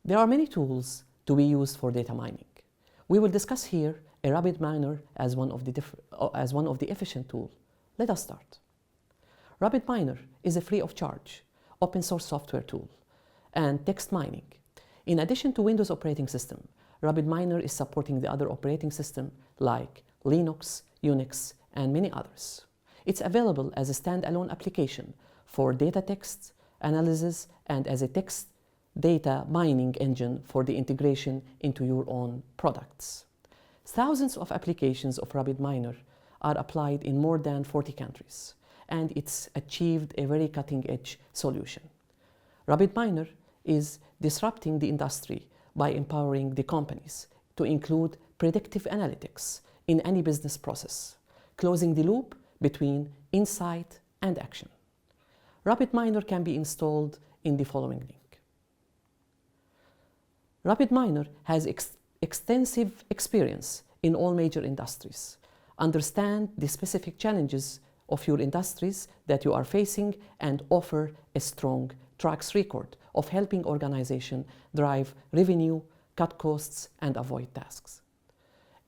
There are many tools to be used for data mining. We will discuss here a Rapidminer as one of the efficient tools. Let us start. Rapidminer is a free of charge, open source software tool and text mining. In addition to Windows operating system, Rapidminer is supporting the other operating systems like Linux, Unix, and many others. It's available as a standalone application for data text analysis and as a text data mining engine for the integration into your own products. Thousands of applications of Rapidminer are applied in more than 40 countries, and it's achieved a very cutting-edge solution. Rapidminer is disrupting the industry by empowering the companies to include predictive analytics in any business process, closing the loop between insight and action. Rapidminer can be installed in the following link. Rapidminer has extensive experience in all major industries, understand the specific challenges of your industries that you are facing, and offer a strong track record of helping organizations drive revenue, cut costs, and avoid tasks.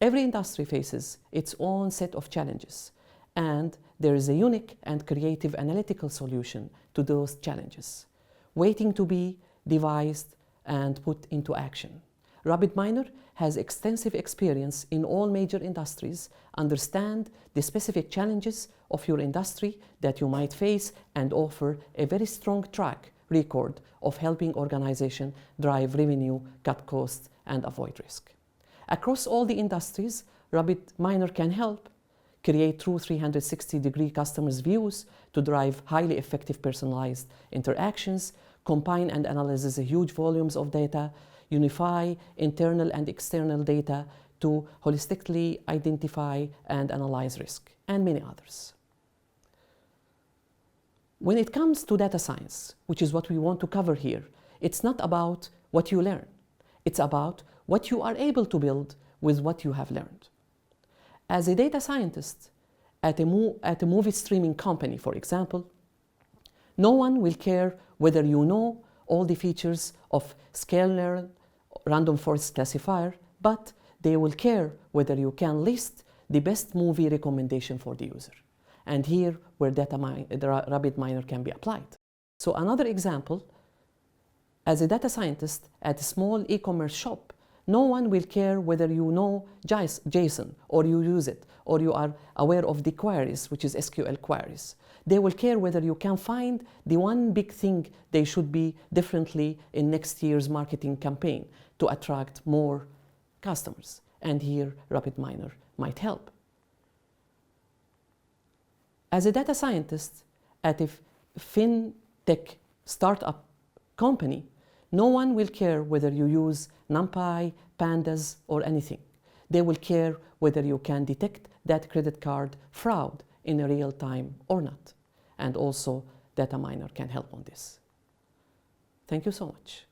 Every industry faces its own set of challenges, and there is a unique and creative analytical solution to those challenges, waiting to be devised and put into action. Rapidminer has extensive experience in all major industries, understand the specific challenges of your industry that you might face, and offer a very strong track record of helping organizations drive revenue, cut costs, and avoid risk. Across all the industries, Rapidminer can help create true 360-degree customers' views to drive highly effective personalized interactions, combine and analyze huge volumes of data, unify internal and external data to holistically identify and analyze risk, and many others. When it comes to data science, which is what we want to cover here, it's not about what you learn. It's about what you are able to build with what you have learned. As a data scientist at a movie streaming company, for example, no one will care whether you know all the features of scalar random forest classifier, but they will care whether you can list the best movie recommendation for the user. And here where the Rapidminer can be applied. So another example, as a data scientist at a small e-commerce shop, no one will care whether you know JSON or you use it, or you are aware of the queries, which is SQL queries. They will care whether you can find the one big thing they should be differently in next year's marketing campaign to attract more customers. And here Rapidminer might help. As a data scientist at a fintech startup company, no one will care whether you use NumPy, Pandas, or anything. They will care whether you can detect that credit card fraud in real time or not. And also, Rapidminer can help on this. Thank you so much.